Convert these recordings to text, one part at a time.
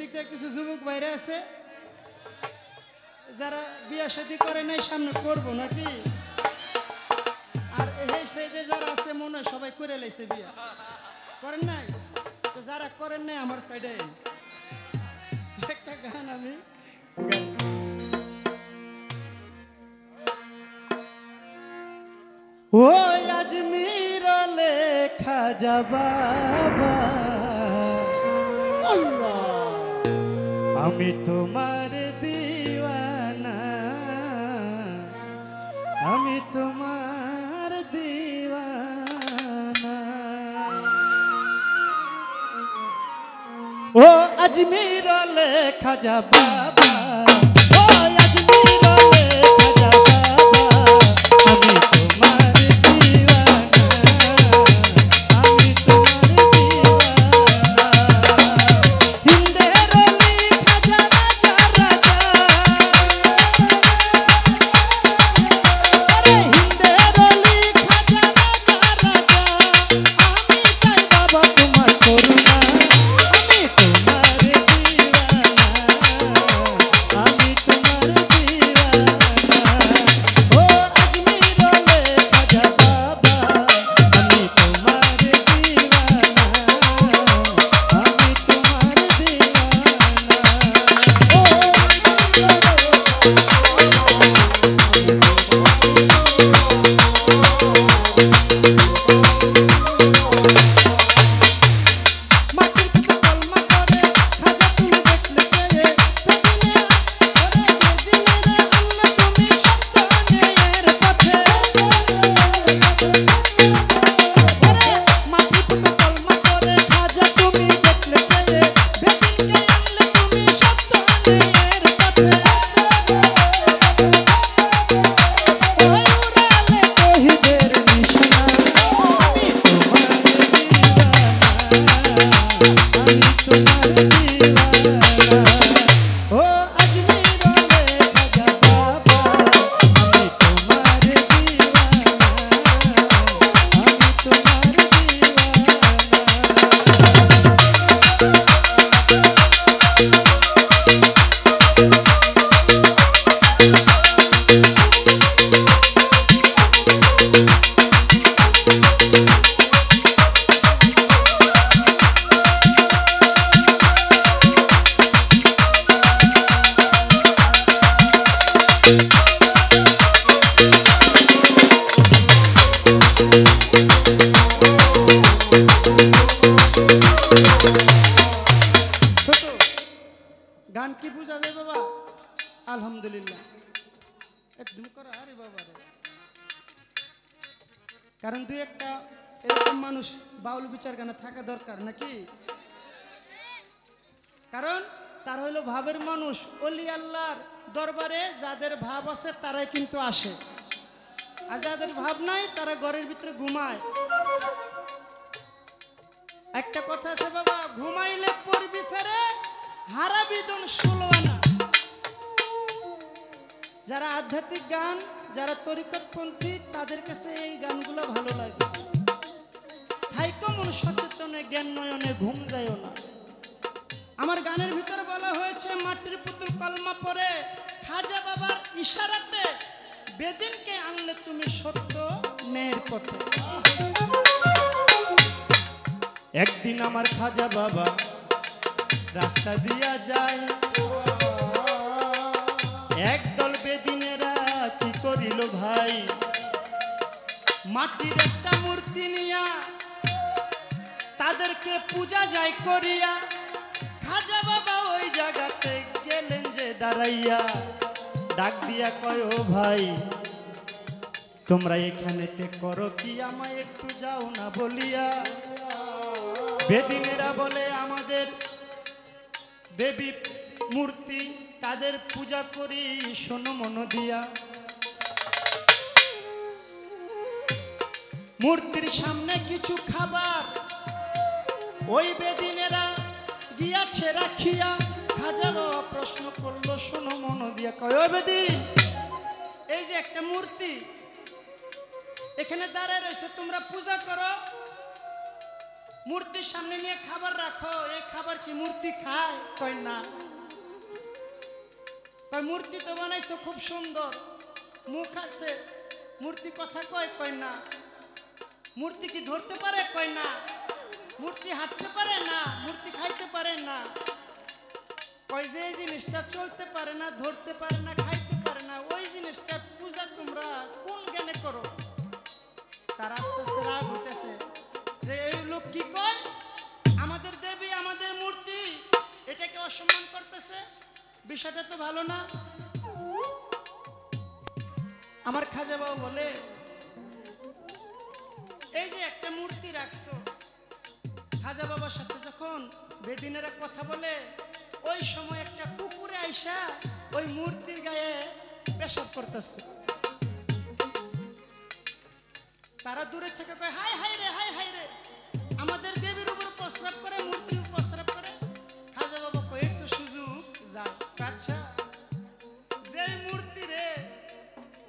এদিক থেকে কিছু যুবক বাইরে আছে যারা বিয়া শাদী করে নাই, সামনে করবো নাকি? আর এই সাইডে যারা আছে মনে হয় সবাই করে লাইছে বিয়া, করেন নাই? তো যারা করেন নাই আমার সাইডে একটা গান আমি ও আজমির লেখা যাবা আমি তোমার দিওয়ানা, আমি তোমার দিওয়ানা। ও আজমির লেখা যাবা, ও আজমির লেখা যাবা আমি তোমার দিওয়ানা, আমি তোমার দিওয়ানা। হিন্দের লেখা যাবা যারা আরে হিন্দের লেখা যাবা যারা আমি চাই বাবা তোমার করুণা, আমি তোমার দিওয়ানা, আমি তোমার দিওয়ানা। ও আজমির লেখা যাবা আমি তোমার দিওয়ানা, আমি তোমার গান কি বুঝা যায় বাবা? আলহামদুলিল্লাহ একদম করা আরে বাবা রে। কারণ দুই একটা এরকম মানুষ বাউল বিচার গানে থাকা দরকার নাকি? কারণ তার হইলো ভাবের মানুষ, ওলি আল্লাহর দরবারে যাদের ভাব আছে তারাই কিন্তু আসে, আর যাদের ভাব নাই তারা ঘরের ভিতরে ঘুমায়। একটা কথা আছে বাবা, ঘুমাইলে পড়বি ফেরে হারাবি দন 16 আনা। যারা আধ্যাত্মিক গান, যারা তরিকতপন্থী তাদের কাছে এই গানগুলো ভালো লাগে। থাইকো মন সচেতনে জ্ঞান নয়নে ঘুম যায়ও না। আমার গানের ভিতরে বলা হয়েছে মাটির পুতুল কলমা পড়ে খাজা বাবার ইশারাতে বেদিনকে আনলে তুমি সত্য ন্যায়ের পথে। একদিন আমার খাজা বাবা রাস্তা দিয়া যায়, একদল বেদিনেরা কি করিল ভাই, মাটির একটা মূর্তি নিয়া তাদেরকে পূজা যায় করিয়া। খাজা বাবা ওই জায়গাতে গেলেন যে দাঁড়াইয়া, ডাক দিয়া কয় ও ভাই তোমরা এখানেতে করো কি, আমায় একটু যাও না বলিয়া। বেদিনেরা বলে আমাদের দেবী মূর্তি, তাদের পূজা করি শোনো মন দিয়া। মূর্তির সামনে কিছু খাবার ওই বেদিনেরা গিয়াছে রাখিয়া। খাজা বাবা প্রশ্ন করলো শোনো মন দিয়া, কয় ও বেদিন এই যে একটা মূর্তি এখানে দাঁড়ায় রয়েছে, তোমরা পূজা করো, মূর্তির সামনে নিয়ে খাবার রাখো, এই খাবার কি মূর্তি খায়? কয় না। কয় মূর্তি তো বানাইছো খুব সুন্দর, মুখ আছে, মূর্তি কথা কয়? কয় না। মূর্তি কি ধরতে পারে? কয় না। মূর্তি হাঁটতে পারে? না। মূর্তি খাইতে পারে? না। কয় যে এই জিনিসটা চলতে পারে না, ধরতে পারে না, খাইতে পারে না, ওই জিনিসটা পূজা তোমরা কোন জ্ঞানে করো? তার আস্তে আস্তে রাগ হইতেছে যে এই লোক কি কয়, আমাদের দেবী আমাদের মূর্তি এটাকে অসম্মান করতেছে, বিষয়টা তো ভালো না। আমার খাজা বাবা বলে এই যে একটা মূর্তি রাখছো, খাজা বাবার সাথে যখন বেদিনেরা কথা বলে ওই সময় একটা কুকুরে আইসা ওই মূর্তির গায়ে পেশাব করতেছে। তারা দূরে থেকে কয় হাই হাই রে, হাই হাই রে, আমাদের দেবীর উপর প্রস্রাব করে, মূর্তির উপর প্রস্রাব করে। খাজা বাবা কয় এই তো সুযোগ, যাও। আচ্ছা, যে মূর্তি রে,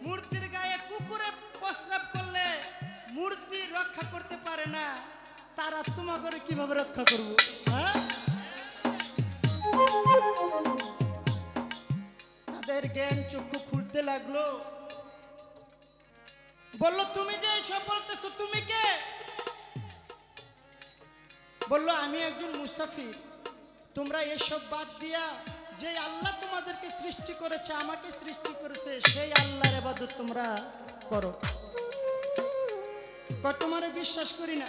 মূর্তির গায়ে কুকুরে প্রস্রাব করলে মূর্তি রক্ষা করতে পারে না, তারা তোমাকে কিভাবে রক্ষা করবো? হ্যাঁ, তাদের জ্ঞান চক্ষু খুলতে লাগলো। বললো তুমি যে এসব বলতেছো, তুমি কে? বললো আমি একজন মুসাফির। তোমরা এসব বাদ দিয়া যে আল্লাহ তোমাদেরকে সৃষ্টি করেছে, আমাকে সৃষ্টি করেছে, সেই আল্লাহর ইবাদত তোমরা করো। কয় তোমারে বিশ্বাস করি না।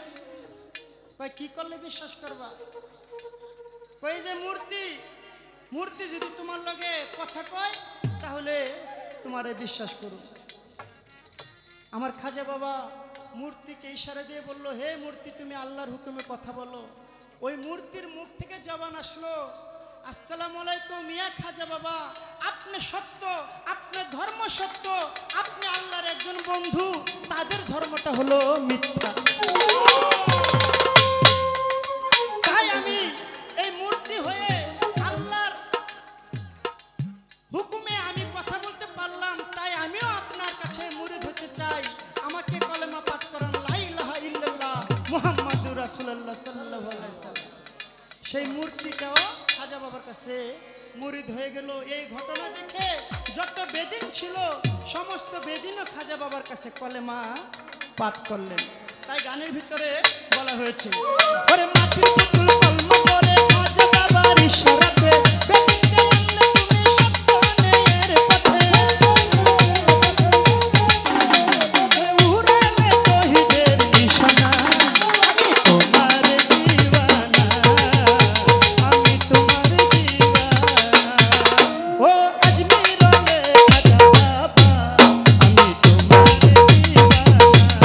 কয় কি করলে বিশ্বাস করবা? কয় যে মূর্তি, মূর্তি যদি তোমার লগে কথা কয় তাহলে তোমারে বিশ্বাস করো। আমার খাজা বাবা মূর্তিকে ইশারা দিয়ে বললো হে মূর্তি, তুমি আল্লাহর হুকুমে কথা বলো। ওই মূর্তির মুখ থেকে জবান আসলো, আসসালামু আলাইকুম ইয়া খাজা বাবা, আপনি সত্য, আপনার ধর্ম সত্য, আপনি আল্লাহর একজন বন্ধু, তাদের ধর্মটা হলো মিথ্যা। তাই আমি এই মূর্তি হয়ে আল্লাহর হুকুমে আমি কথা বলতে পারলাম, তাই আমিও আপনার কাছে মুরিদ হতে চাই। আমাকে কলেমা পাঠ করান, লা ইলাহা ইল্লাল্লাহ মুহাম্মাদুর রাসূলুল্লাহ সাল্লাল্লাহু আলাইহি ওয়াসাল্লাম। সেই মূর্তিটাও খাজা বাবার কাছে মুরিদ হয়ে গেল। এই ঘটনা দেখে যত বেদিন ছিল সমস্ত বেদিনও খাজা বাবার কাছে কলেমা পাঠ করলেন। তাই গানের ভিতরে বলা হয়েছে, ওরে মাটির পুতুল কলমা করে খাজা বাবার ইশারাতে বেদিনকে আনলে তুমি সত্যনের পথে, উড়ালে তহিদের নিশানা, আমি তোমার দিওয়ানা, আমি তোমার দিওয়ানা, ও আজমির রে খাজা বাবা, আমি তোমার দিওয়ানা, আমি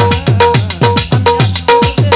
আশিকের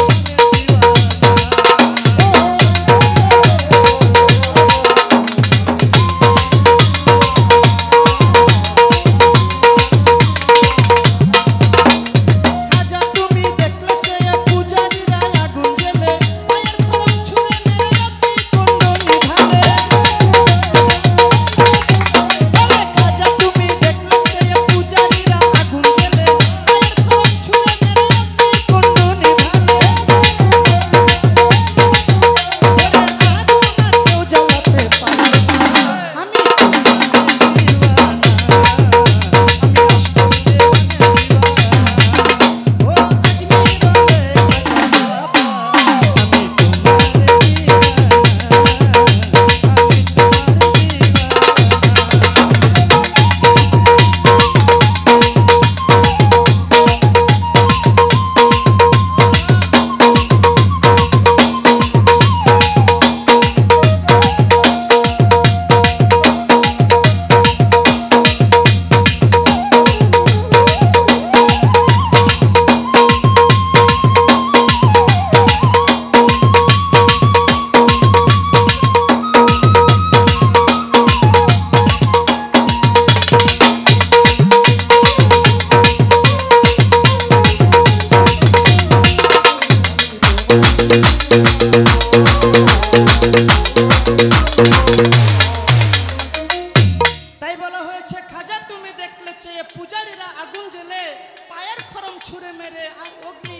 তাই বলা হয়েছে খাজা তুমি দেখলে চেয়ে পূজারীরা আগুন জ্বেলে পায়ের খরম ছুঁড়ে মেরে অগ্নি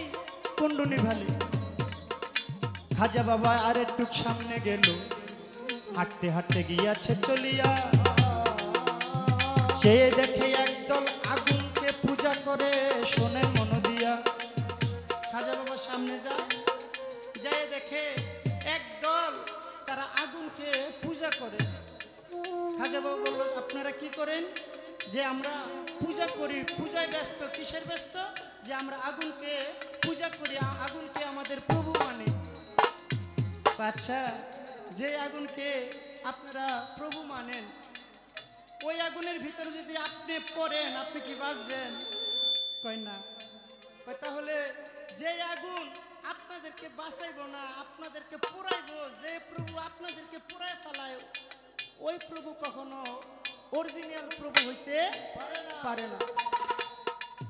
কুণ্ড নিভালে। হাঁটতে হাঁটতে গিয়াছে চলিয়া, সে দেখে একদল আগুনকে পূজা করে, শোনেন মন দিয়া। খাজা বাবা সামনে যায়, যায় দেখে একদল তারা আগুনকে পূজা করে। খাজা বাবা বলল, আপনারা কি করেন? যে আমরা পূজা করি। পূজায় ব্যস্ত। কিসের ব্যস্ত? যে আমরা আগুনকে পূজা করি, আগুনকে আমাদের প্রভু মানে। আচ্ছা, যে আগুনকে আপনারা প্রভু মানেন, ওই আগুনের ভিতরে যদি আপনি পড়েন, আপনি কি বাঁচবেন? কয় না। তাহলে যে আগুন আপনাদেরকে বাঁচাইব না, আপনাদেরকে পুরাইব, যে প্রভু আপনাদেরকে পুরাই ফেলায়, ওই প্রভু কখনো অরিজিনাল প্রভু হইতে পারে না।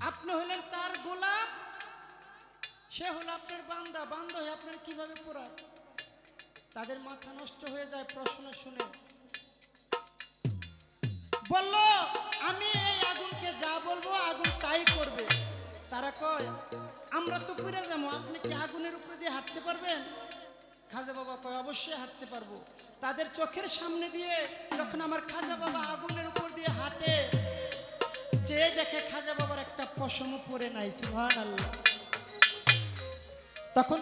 আপনি হলেন তার গোলাম, সে হলো আপনার বান্দা। বান্দা হয়ে আপনার কিভাবে পুরায়? তাদের মাথা নষ্ট হয়ে যায় প্রশ্ন শুনে। বলল, আমি এই আগুনকে যা বলবো আগুন তাই করবে। তারা কয়, আমরা তো পুড়ে যাবো, আপনি কি আগুনের উপরে দিয়ে হাঁটতে পারবেন? খাজা বাবা কয়, অবশ্যই হাঁটতে পারবো। তাদের চোখের সামনে দিয়ে যখন আমার খাজা বাবা আগুনের উপর দিয়ে হাঁটে, যে দেখে খাজা বাবার একটা পশম পরে নাই। সুবহানাল্লাহ। তখন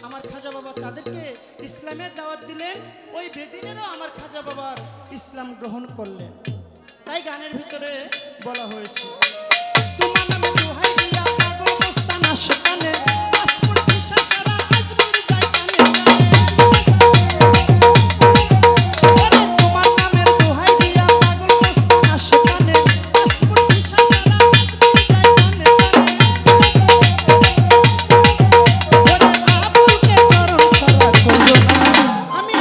আমার খাজা বাবা তাদেরকে ইসলামের দাওয়াত দিলেন। ওই বেদিনেরও আমার খাজা বাবার ইসলাম গ্রহণ করলেন। তাই গানের ভিতরে বলা হয়েছে, তোমার নামে দোহাই দিয়া পাগল মস্তান আশকানে, পাসপোর্ট ভিসা ছাড়া আজমির যায় জানে জানে। তোমার নামের দোহাই দিয়া পাগল মস্তান আশকানে, পাসপোর্ট ভিসা ছাড়া আজমির যায় জানে জানে। আবুলকে চরণ ছাড়া করো না, আমি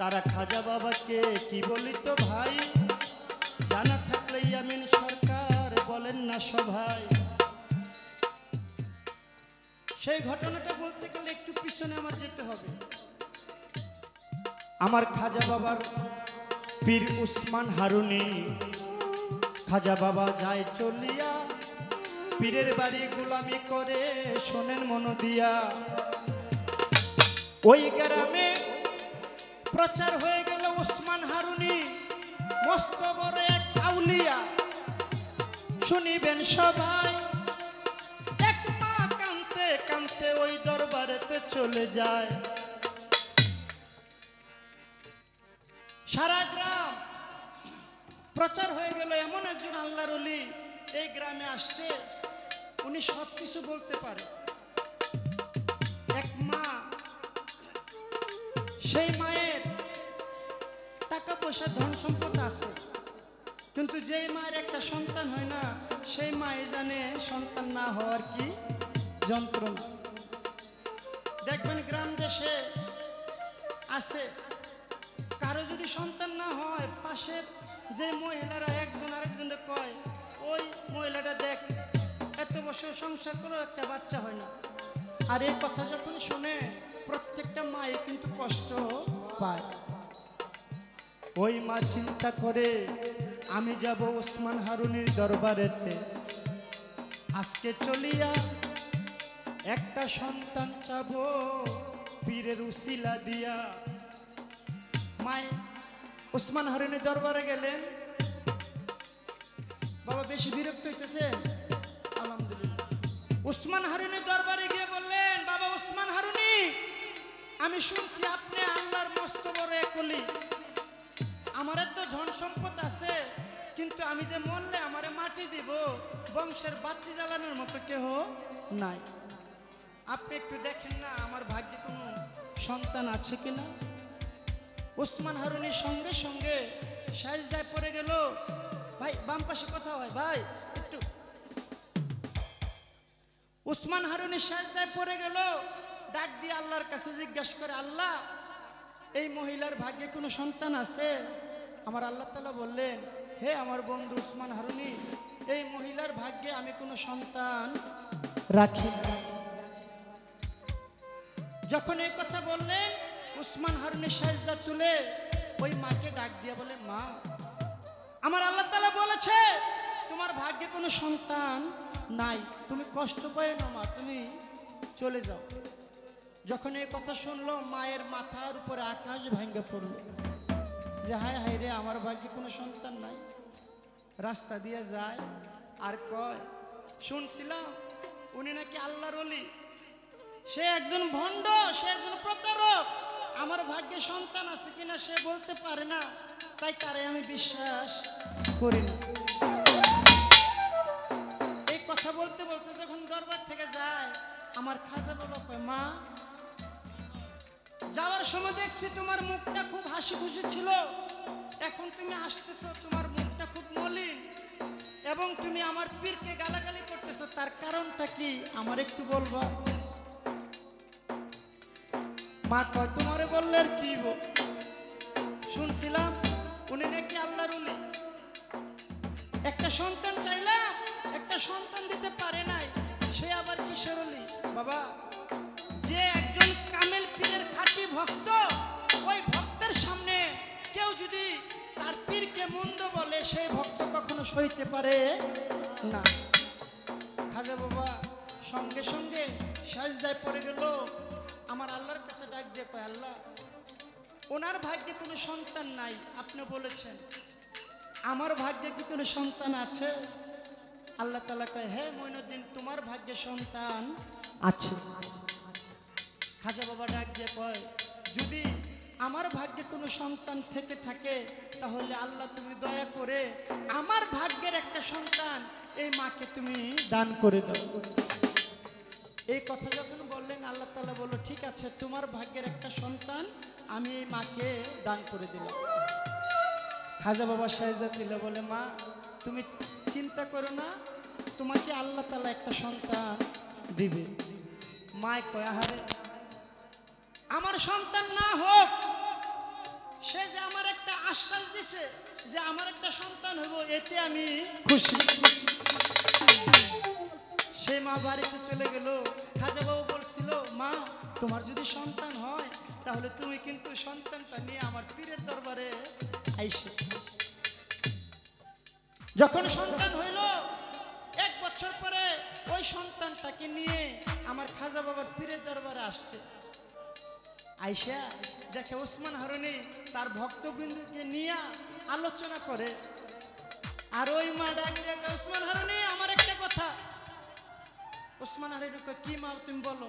তারা খাজা বাবাকে কি বলিত ভাই, জানা থাকলে ইয়ামিন সরকার বলেন না সভায়। সেই ঘটনাটা বলতে গেলে একটু পিছনে আমার যেতে হবে। আমার খাজা বাবার পীর উসমান হারুনি, খাজা বাবা যায় চলিয়া, পীরের বাড়ি গোলামি করে শোনেন মন দিয়া। ওই গ্রামে প্রচার হয়ে গেল ওসমান হারুনি মস্ত বড় এক আউলিয়া। শুনিবেন সবাই, এক মা কাঁদতে কাঁদতে ওই দরবারেতে চলে যায়। সারা গ্রাম প্রচার হয়ে গেল এমন একজন আল্লাহর ওলি এই গ্রামে আসছে, উনি সবকিছু বলতে পারে। এক মা, সেই মায়ের টাকা পয়সা ধন সম্পদ আছে, কিন্তু যেই মায়ের একটা সন্তান হয় না সেই মাই জানে সন্তান না হওয়ার কি যন্ত্রণা। দেখবেন গ্রাম দেশে আছে, কারো যদি সন্তান না হয় পাশের যে মহিলারা একজন আরেকজনকে কয়, ওই মহিলাটা দেখ এত বছর সংসার করেও একটা বাচ্চা হয় না। আর এই কথা যখন শুনে প্রত্যেকটা মাই কিন্তু কষ্ট পায়। ওই মা চিন্তা করে, আমি যাব ওসমান হারুনির দরবারেতে, আজকে চলিয়া একটা সন্তান চাবো পীরের উসিলা দিয়া। মাই ওসমান হারুনির দরবারে গেলেন। বাবা বেশি বিরক্ত হইতেছে? আলহামদুলিল্লাহ। ওসমান হারুনির দরবারে গিয়ে বললেন, বাবা ওসমান হারুনি, আমি শুনছি আপনি আল্লাহর মস্ত বড় এক ওলি। আমার তো ধন সম্পদ আছে, কিন্তু আমি যে মরলে আমারে মাটি দিব, বংশের বাতি জ্বালানোর মতো কেহ নাই। আপনি একটু দেখেন না আমার ভাগ্যে কোনো সন্তান আছে কিনা। ওসমান হারুনির সঙ্গে সঙ্গে সাজদায় পড়ে গেল। ভাই বাম পাশে কথা হয় ভাই একটু। ওসমান হারুনি সাজদায় পড়ে গেল, ডাক দিয়ে আল্লাহর কাছে জিজ্ঞাসা করে, আল্লাহ এই মহিলার ভাগ্যে কোনো সন্তান আছে? আমার আল্লাহ তাআলা বললেন, হে আমার বন্ধু ওসমান হারুনি, এই মহিলার ভাগ্যে আমি কোনো সন্তান রাখি না। যখন এই কথা বললেন, ওসমান হারুনি সাজদা তুলে ওই মাকে ডাক দিয়ে বলে, মা আমার আল্লাহ তাআলা বলেছে তোমার ভাগ্যে কোনো সন্তান নাই, তুমি কষ্ট পায় না মা, তুমি চলে যাও। যখন এই কথা শুনলো, মায়ের মাথার উপরে আকাশ ভেঙে পড়ল, যে হায় হায় রে, আমার ভাগ্যে কোনো সন্তান নাই। রাস্তা দিয়ে যায় আর কয়, শুনছিলাম উনি নাকি আল্লাহর ওলি, সে একজন ভণ্ড, সে একজন প্রতারক, আমার ভাগ্যে সন্তান আছে কিনা সে বলতে পারে না, তাই তারে আমি বিশ্বাস করি না। এই কথা বলতে বলতে যখন দরবার থেকে যায়, আমার খাজা বাবা কয়, মা যাওয়ার সময় দেখছি তোমার মুখটা খুব হাসি খুশি ছিল, এখন তুমি আসতেছো তোমার মুখটা খুব মলিন, এবং তুমি আমার পীরকে গালাগালি করতেছো, তার কারণটা কি আমার একটু বলবা? মা কয়, তোমারে বললে আর কি, শুনছিলাম উনি নাকি আল্লাহর ওলি, একটা সন্তান চাইলাম একটা সন্তান দিতে পারে নাই, সে আবার কিসের ওলি? বাবা, যে একজন কামেল পীরের খাঁটি ভক্ত, ওই ভক্তের সামনে কেউ যদি তার পীরকে মন্দ বলে, সেই ভক্ত কখনো সইতে পারে না। খাজা বাবা সঙ্গে সঙ্গে সাজদায় পড়ে গেল, আমার আল্লাহর কাছে ডাক দিয়ে কয়, আল্লাহ ওনার ভাগ্যে কোনো সন্তান নাই, আপনি বলেছেন, আমার ভাগ্যে কি কোনো সন্তান আছে? আল্লাহ তাআলা কয়, হ্যাঁ মঈনুদ্দিন, তোমার ভাগ্যে সন্তান আছে। খাজা বাবা ডাক দিয়ে কয়, যদি আমার ভাগ্যে কোনো সন্তান থেকে থাকে, তাহলে আল্লাহ তুমি দয়া করে আমার ভাগ্যের একটা সন্তান এই মাকে তুমি দান করে দাও। এই কথা যখন বললেন, আল্লাহ তাআলা বলল, ঠিক আছে, তোমার ভাগ্যের একটা সন্তান আমি এই মাকে দান করে দিলাম। খাজা বাবা সাজদা তুলে বলে, মা তুমি চিন্তা করো না, তোমাকে আল্লাহ তাআলা একটা সন্তান দিবে। মায় কয়, আহারে আমার সন্তান না হোক, সে যে আমার একটা আশ্বাস দিছে যে আমার একটা সন্তান হইব, এতে আমি খুশি। সে মা বাড়িতে চলে গেল। খাজা বাবু বলছিল, মা তোমার যদি সন্তান হয় তাহলে তুমি কিন্তু সন্তানটা নিয়ে আমার পীরের দরবারে আইসো। যখন সন্তান হইল, 1 বছর পরে ওই সন্তানটাকে নিয়ে আমার খাজা বাবার পীরের দরবারে আসছে। আইসা দেখে ওসমান হারুনি তার ভক্তবৃন্দকে নিয়ে আলোচনা করে। আর ওই মা ডাক দেখে, ওসমান হারুনি আমার একটা কথা। ওসমান হারুনি কি মা তুমি বলো?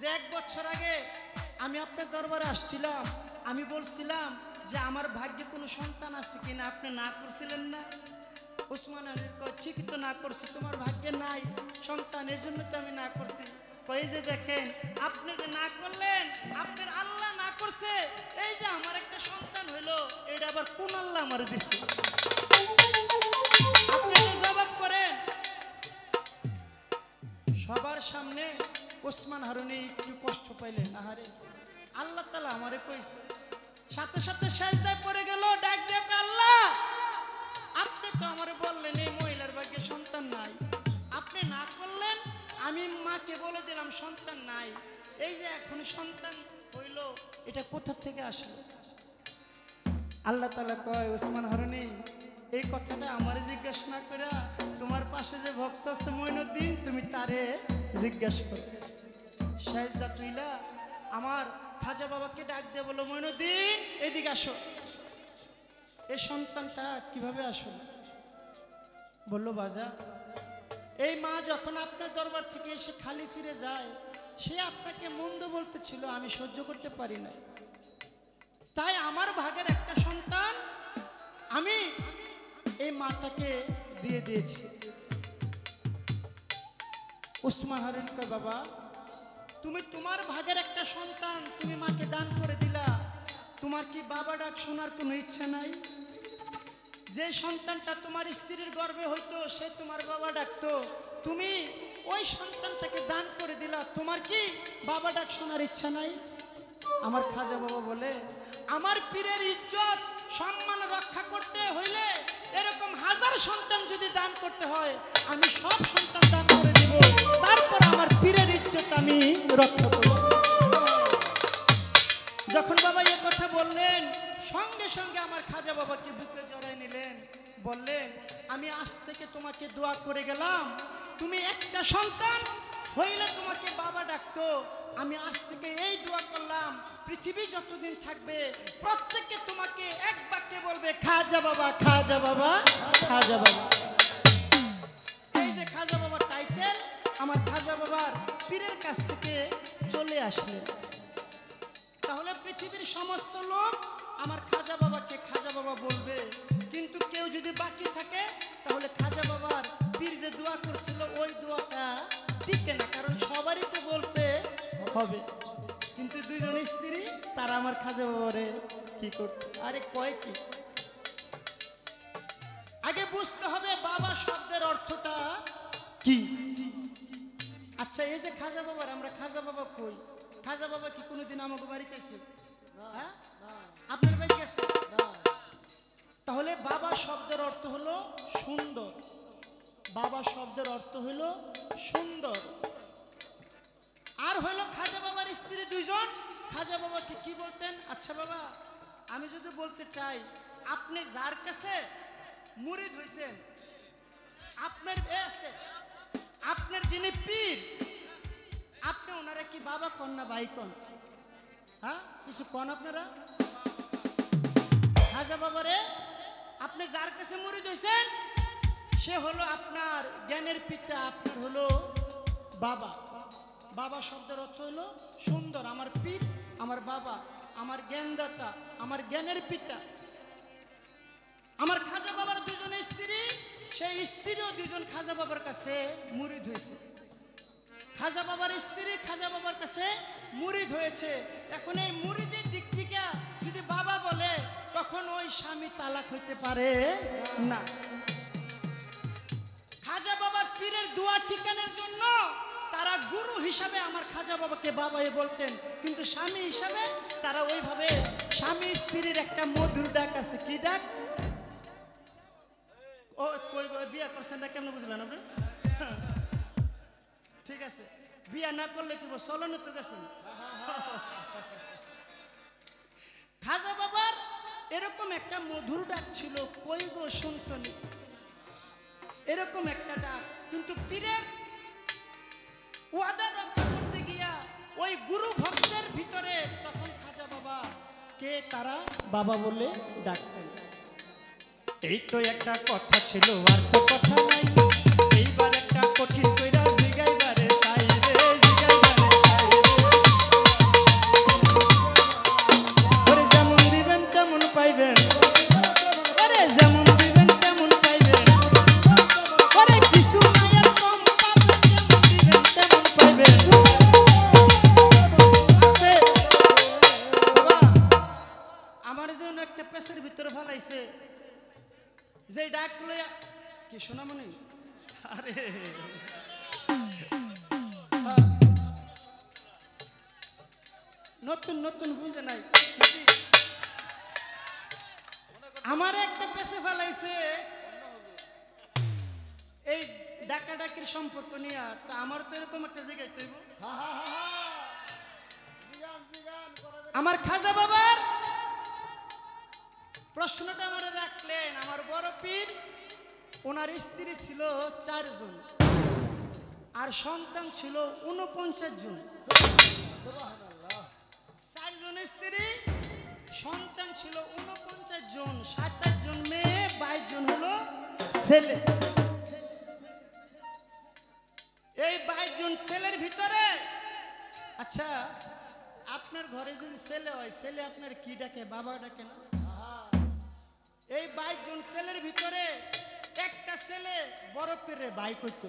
যে 1 বছর আগে আমি আপনার দরবারে আসছিলাম, আমি বলছিলাম যে আমার ভাগ্যে কোনো সন্তান আছে কিনা, আপনি না করছিলেন না? ওসমান হারুনি কয় ঠিকই তো না করছি, তোমার ভাগ্যে নাই সন্তান, এর জন্য তো আমি না করছি। কই যে দেখেন আপনি যে না করলেন, আপনার আল্লাহ না করছে, এই যে আমার একটা সন্তান হইলো, এটা আবার কোন আল্লাহ আমার দিচ্ছে? আপনি জবাব করেন। সবার সামনে ওসমান হারুনি একটু কষ্ট পাইলেন। আহারে আল্লাহ তাআলা আমারে কইছে। সাথে সাথে সাজদায় পড়ে গেল, ডাক দেখ আল্লাহ, আপনি তো আমারে বললেন এই মহিলার ভাগ্যে সন্তান নাই, আপনি না করলেন, আমি মাকে বলে দিলাম সন্তান নাই, এই যে এখন সন্তান হইল, এটা কোথা থেকে আসলো? আল্লাহ তাআলা কয়, ওসমান হারুনি এই কথাটা আমারে জিজ্ঞাসা না করে তোমার পাশে যে ভক্ত আছে মঈনুদ্দিন, তুমি তারে জিজ্ঞাসা করো। সাজদা তুইলা আমার খাজা বাবাকে ডাক দিয়ে বলো, মঈনুদ্দিন এদিকে আসো, এই সন্তানটা কিভাবে আসলো? বললো, বাজা এই মা যখন আপনার দরবার থেকে এসে খালি ফিরে যায়, সে আপনাকে মন্দ বলতেছিল, আমি সহ্য করতে পারি না, তাই আমার ভাগের একটা সন্তান আমি এই মাটাকে দিয়ে দিয়েছি। ওসমান হারুনি কয়, বাবা তুমি তোমার ভাগের একটা সন্তান তুমি মাকে দান করে দিলা, তোমার কি বাবা ডাক শোনার কোনো ইচ্ছা নাই? যে সন্তানটা তোমার স্ত্রীর গর্ভে হইতো সে তোমার বাবা ডাকতো, তুমি ওই সন্তানটাকে দান করে দিলা, তোমার কি বাবা ডাক শোনার ইচ্ছা নাই? আমার খাজা বাবা বলে, আমার পীরের ইজ্জত সম্মান রক্ষা করতে হইলে এরকম 1000 সন্তান যদি দান করতে হয়, আমি সব সন্তান দান করে দিব, তারপর আমার পীরের ইজ্জত আমি রক্ষা করব। যখন বাবা এই কথা বললেন, সঙ্গে সঙ্গে আমার খাজা বাবাকে বুকে জড়ায় নিলেন, বললেন, আমি আজ থেকে তোমাকে দোয়া করে গেলাম, তুমি একটা সন্তান হইলে তোমাকে বাবা ডাকতো, আমি আজ থেকে এই দোয়া করলাম, পৃথিবী যতদিন থাকবে প্রত্যেককে তোমাকে এক বাক্যে বলবে, খাজা বাবা, খাজা বাবা, খাজা বাবা। এই যে খাজা বাবার টাইটেল আমার খাজা বাবার পীরের কাছ থেকে চলে আসলেন। তাহলে পৃথিবীর সমস্ত লোক আমার খাজা বাবাকে খাজা বাবা বলবে, কিন্তু কেউ যদি বাকি থাকে তাহলে খাজা বাবার পীর যে দোয়া করছিল ওই দোয়াটা টিকে না, কারণ সবারই তো বলতে হবে। কিন্তু 2 জন স্ত্রী তারা আমার খাজা বাবারে কি করতে, আরে কয় কি, আগে বুঝতে হবে বাবা শব্দের অর্থটা কি। আচ্ছা এই যে খাজা বাবার আমরা খাজা বাবা কই, খাজা বাবা কি কোনোদিন আমাকে বাড়িতে এসে আপনার বাড়ি গেছে? তাহলে বাবা শব্দের অর্থ হলো সুন্দর, বাবা শব্দের অর্থ হলো সুন্দর। আর হলো খাজা বাবার স্ত্রী 2 জন, খাজা বাবাকে কি বলতেন? আচ্ছা বাবা আমি যদি বলতে চাই, আপনি যার কাছে মুরিদ হইছেন, আপনার যিনি পীর, আপনি ওনারা কি বাবা কন না ভাই কন? হ্যাঁ কিছু কন আপনারা? খাজা বাবারে আপনি যার কাছে মুরিদ হইছেন সে হলো আপনার জ্ঞানের পিতা, আপনার হলো বাবা। বাবা শব্দের অর্থ হলো সুন্দর, আমার পীর, আমার বাবা, আমার জ্ঞানদাতা, আমার জ্ঞানের পিতা। আমার খাজা বাবার 2 জন স্ত্রী, সেই স্ত্রীও 2 জন খাজা বাবার কাছে মুরিদ হয়েছে। খাজা বাবার স্ত্রী খাজা বাবার কাছে মুরিদ হয়েছে। এখন এই মুরিদের দিক থেকে যদি বাবা বলে, তখন ওই স্বামী তালাক হইতে পারে না। খাজা বাবার পীরের দোয়া ঠিকানার জন্য তারা গুরু হিসাবে আমার খাজা বাবাকে বাবাই বলতেন, কিন্তু স্বামী হিসাবে তারা ওইভাবে, স্বামী স্ত্রীর একটা মধুর ডাক আছে। কি ডাক? ও কই বিয়া করছেন না কেমন বুঝলেন আপনি? ঠিক আছে, বিয়া না করলে কি চলনে তো গেছেন। খাজা বাবার এরকম একটা মধুর ডাক ছিল, কই গো শুনছনি, এরকম একটা ডাক। কিন্তু পীরের ওয়াদা রক্ষা করতে গিয়া ওই গুরু ভক্তের ভিতরে তখন খাজা বাবা কে তারা বাবা বলে ডাকতেন। এই তো একটা কথা ছিল আর তো কথা নাই, এইবার একটা কঠিন কইরা জিগাইবারে চাই রে, জিগাইবারে চাই রে। ওরে যেমন দিবেন তেমন পাইবেন, ওরে যেমন দিবেন তেমন পাইবেন, ওরে কিছু মায়ের কম পাবেন, যেমন দিবেন তেমন পাইবেন। বাবা আমার জন্য একটা পেছের ভিতরে ফেলাইছে, যে ডাক লইয়া কি শোনা মনে, আরে নতুন নতুন বুঝে নাই, আমার একটা পেছে ফেলাইছে এই ডাকা ডাকির সম্পর্ক নিয়ে। তা আমার তো এরকম একটা জায়গায় তৈব আমার খাজা বাবার প্রশ্নটা আমার রাখলেন। আমার বড় পীর ওনার স্ত্রী ছিল 4 জন আর সন্তান ছিল 49 জন। 4 জন স্ত্রী, সন্তান ছিল 49 জন, 27 জন মেয়ে, 22 জন হলো ছেলে। এই 22 জন ছেলের ভিতরে, আচ্ছা আপনার ঘরে যদি ছেলে হয়, ছেলে আপনার কি ডাকে? বাবা ডাকে না? এই 22 জন ছেলের ভিতরে একটা ছেলে বড় পীরে ভাই কইতো।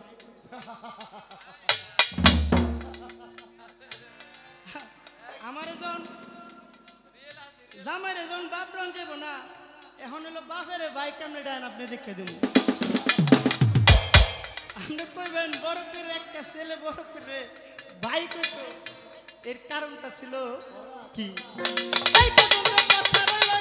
আমার এজন জামাইর এজন বাপ রং যাব না, এখন হলো বাপের ভাই কেমনে ডান আপনি দেখে দিন। আপনি কইবেন বড় পীরে একটা ছেলে বড় পীরে ভাই কইতো, এর কারণটা ছিল কি? এই পর্যন্ত কথা রইল,